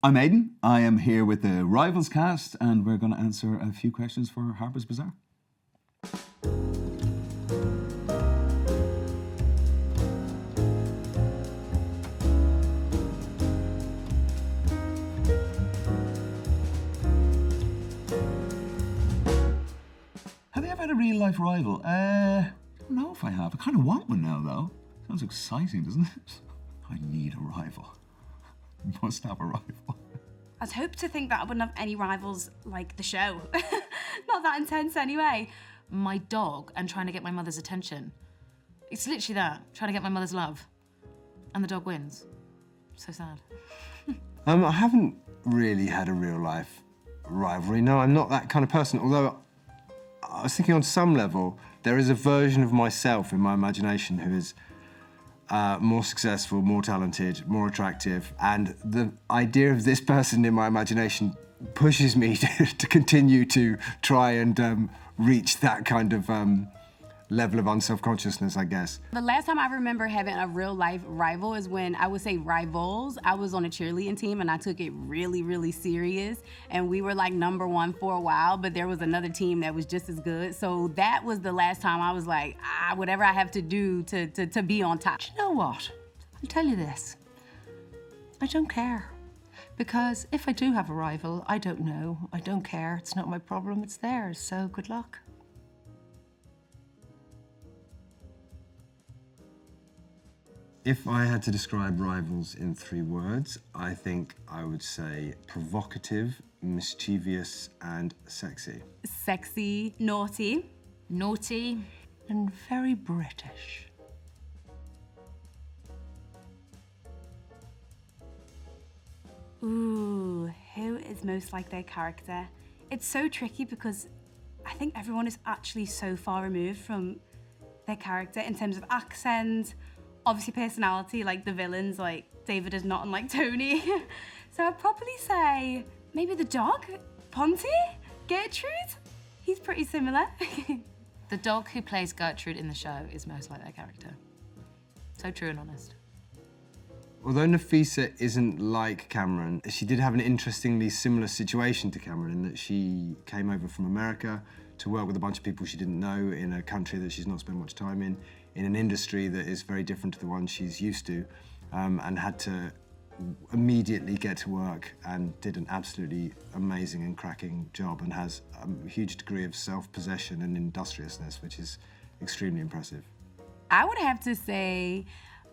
I'm Aidan. I am here with the Rivals cast, and we're going to answer a few questions for Harper's Bazaar. Have you ever had a real-life rival? I don't know if I have. I kind of want one now, though. Sounds exciting, doesn't it? I need a rival. Must have a rival. I'd hope to think that I wouldn't have any rivals like the show. Not that intense anyway. My dog and trying to get my mother's attention. It's literally that, trying to get my mother's love. And the dog wins. So sad. I haven't really had a real life rivalry. No, I'm not that kind of person. Although I was thinking on some level, there is a version of myself in my imagination who is more successful, more talented, more attractive, and the idea of this person in my imagination pushes me to continue to try and reach that kind of level of unself-consciousness, I guess. The last time I remember having a real life rival is when, I would say rivals, I was on a cheerleading team and I took it really, really serious, and we were like #1 for a while, but there was another team that was just as good. So that was the last time I was like, whatever I have to do to be on top. You know what? I'll tell you this. I don't care. Because if I do have a rival, I don't know. I don't care. It's not my problem, it's theirs. So good luck. If I had to describe rivals in 3 words, I think I would say provocative, mischievous, and sexy. Sexy. Naughty. Naughty. And very British. Ooh, who is most like their character? It's so tricky because I think everyone is actually so far removed from their character in terms of accent, obviously personality, like the villains, like David is not unlike Tony. So I'd probably say maybe the dog, Ponty, Gertrude. He's pretty similar. The dog who plays Gertrude in the show is most like their character. So true and honest. Although Nefessa isn't like Cameron, she did have an interestingly similar situation to Cameron in that she came over from America to work with a bunch of people she didn't know in a country that she's not spent much time in an industry that is very different to the one she's used to, and had to immediately get to work and did an absolutely amazing and cracking job and has a huge degree of self-possession and industriousness, which is extremely impressive. I would have to say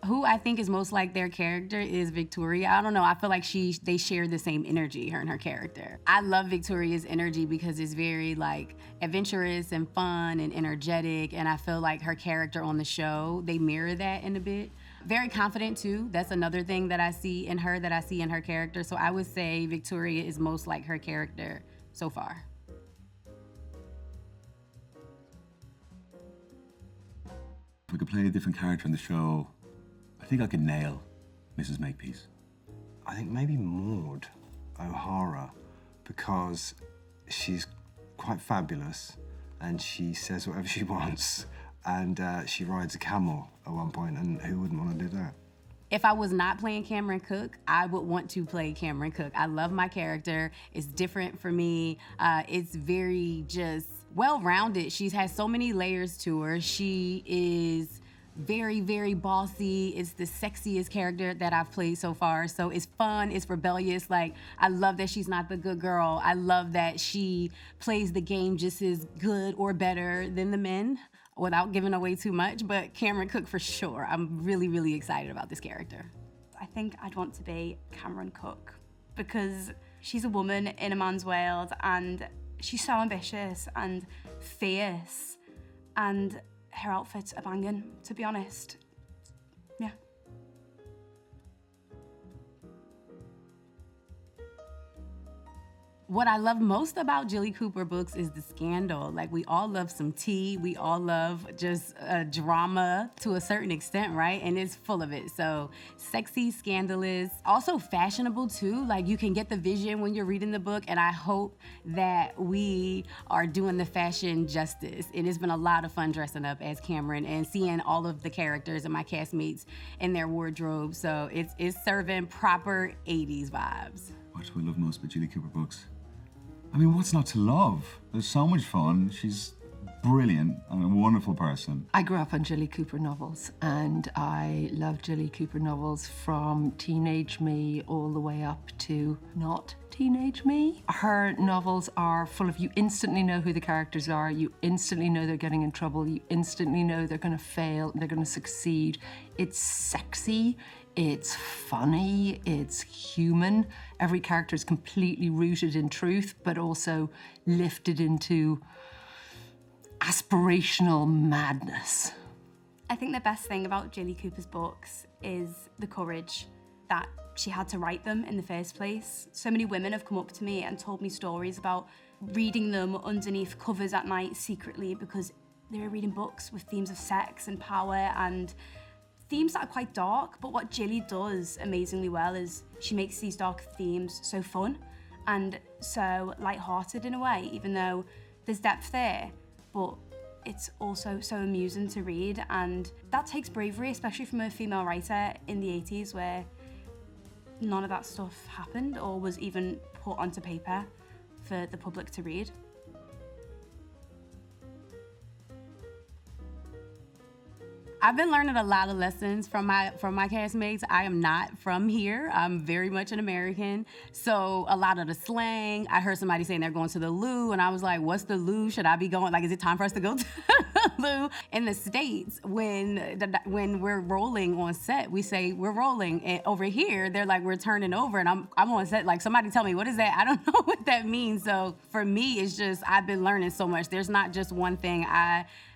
who I think is most like their character is Victoria. I don't know, I feel like they share the same energy, her and her character. I love Victoria's energy because it's very like adventurous and fun and energetic, and I feel like her character on the show, they mirror that in a bit. Very confident too, that's another thing that I see in her that I see in her character. So I would say Victoria is most like her character so far. If we could play a different character in the show, I think I could nail Mrs. Makepeace. I think maybe Maud O'Hara, because she's quite fabulous and she says whatever she wants, and she rides a camel at one point, and who wouldn't want to do that? If I was not playing Cameron Cook, I would want to play Cameron Cook. I love my character. It's different for me. It's very just well-rounded. She has so many layers to her. She is very, very bossy. It's the sexiest character that I've played so far. So it's fun, it's rebellious. Like, I love that she's not the good girl. I love that she plays the game just as good or better than the men without giving away too much, but Cameron Cook for sure. I'm really, really excited about this character. I think I'd want to be Cameron Cook because she's a woman in a man's world and she's so ambitious and fierce, and her outfits are banging, to be honest. Yeah. What I love most about Jilly Cooper books is the scandal. Like, we all love some tea. We all love just drama to a certain extent, right? And it's full of it. So sexy, scandalous, also fashionable too. Like, you can get the vision when you're reading the book, and I hope that we are doing the fashion justice. And it's been a lot of fun dressing up as Cameron and seeing all of the characters and my castmates in their wardrobe. So it's serving proper 80s vibes. What do I love most about Jilly Cooper books? I mean, what's not to love? There's so much fun. She's brilliant and a wonderful person. I grew up on Jilly Cooper novels, and I love Jilly Cooper novels from teenage me all the way up to not teenage me. Her novels are full of, you instantly know who the characters are, you instantly know they're getting in trouble, you instantly know they're going to fail, they're going to succeed. It's sexy, it's funny, it's human. Every character is completely rooted in truth, but also lifted into aspirational madness. I think the best thing about Jilly Cooper's books is the courage that she had to write them in the first place. So many women have come up to me and told me stories about reading them underneath covers at night secretly because they were reading books with themes of sex and power and themes that are quite dark. But what Jilly does amazingly well is she makes these dark themes so fun and so light-hearted in a way, even though there's depth there. But it's also so amusing to read, and that takes bravery, especially from a female writer in the 80s where none of that stuff happened or was even put onto paper for the public to read. I've been learning a lot of lessons from my castmates. I am not from here. I'm very much an American. So a lot of the slang, I heard somebody saying they're going to the loo, and I was like, what's the loo? Should I be going? Like, is it time for us to go to the loo? In the States, when we're rolling on set, we say we're rolling. And over here, they're like, we're turning over, and I'm on set. Like, somebody tell me, what is that? I don't know what that means. So for me, it's just, I've been learning so much. There's not just one thing.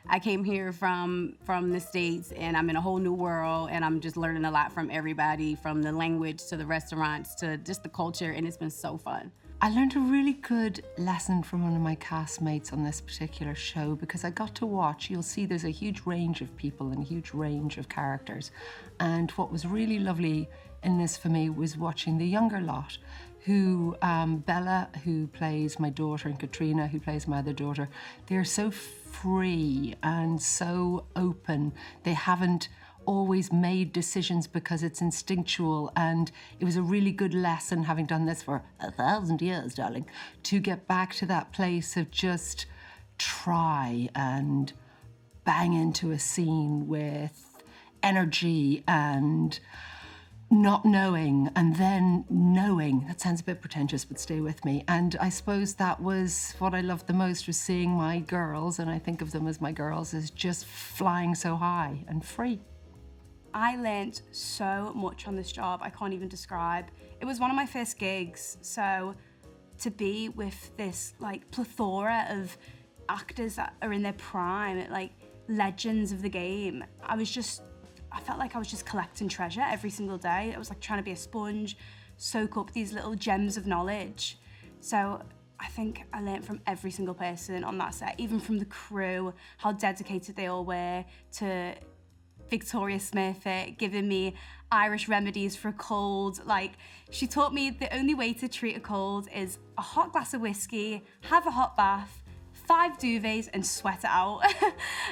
I came here from the States, and I'm in a whole new world, and I'm just learning a lot from everybody, from the language to the restaurants to just the culture, and it's been so fun. I learned a really good lesson from one of my castmates on this particular show because I got to watch, you'll see there's a huge range of people and a huge range of characters. And what was really lovely in this for me was watching the younger lot who, Bella, who plays my daughter, and Katrina, who plays my other daughter, they're so free and so open. They haven't always made decisions because it's instinctual, and it was a really good lesson, having done this for 1,000 years, darling, to get back to that place of just try and bang into a scene with energy and not knowing and then knowing. That sounds a bit pretentious, but stay with me. And I suppose that was what I loved the most, was seeing my girls, and I think of them as my girls, as just flying so high and free. I learnt so much on this job I can't even describe. It was one of my first gigs, so to be with this like plethora of actors that are in their prime, like legends of the game, I felt like I was just collecting treasure every single day. I was like trying to be a sponge, soak up these little gems of knowledge. So I think I learnt from every single person on that set, even from the crew, how dedicated they all were, to Victoria Smurfit giving me Irish remedies for a cold. Like, she taught me the only way to treat a cold is a hot glass of whiskey, have a hot bath, 5 duvets and sweat it out.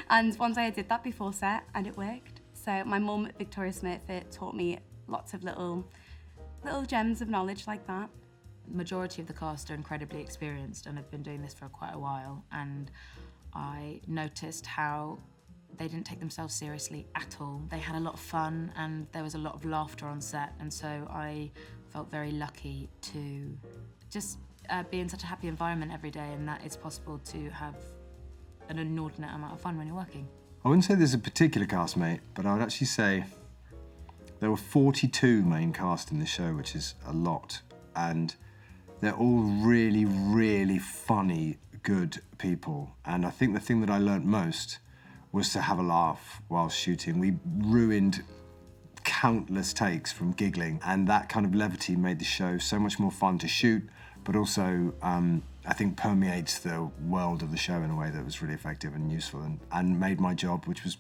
And one day I did that before set and it worked. So my mum, Victoria Smurfit, taught me lots of little gems of knowledge like that. The majority of the cast are incredibly experienced and have been doing this for quite a while, and I noticed how they didn't take themselves seriously at all. They had a lot of fun and there was a lot of laughter on set, and so I felt very lucky to just be in such a happy environment every day, and that it's possible to have an inordinate amount of fun when you're working. I wouldn't say there's a particular castmate, but I would actually say there were 42 main cast in the show, which is a lot, and they're all really, really funny, good people. And I think the thing that I learnt most was to have a laugh while shooting. We ruined countless takes from giggling, and that kind of levity made the show so much more fun to shoot, but also I think permeates the world of the show in a way that was really effective and useful, and made my job, which was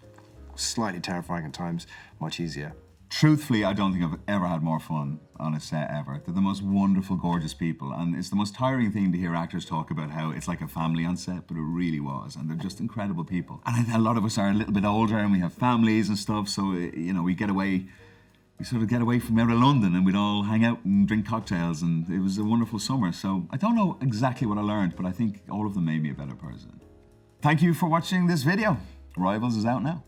slightly terrifying at times, much easier. Truthfully, I don't think I've ever had more fun on a set ever. They're the most wonderful, gorgeous people, and it's the most tiring thing to hear actors talk about how it's like a family on set, but it really was, and they're just incredible people. And a lot of us are a little bit older and we have families and stuff, so, you know, we get away we sort of get away from out of London and we'd all hang out and drink cocktails, and it was a wonderful summer. So I don't know exactly what I learned, but I think all of them made me a better person. Thank you for watching this video. Rivals is out now.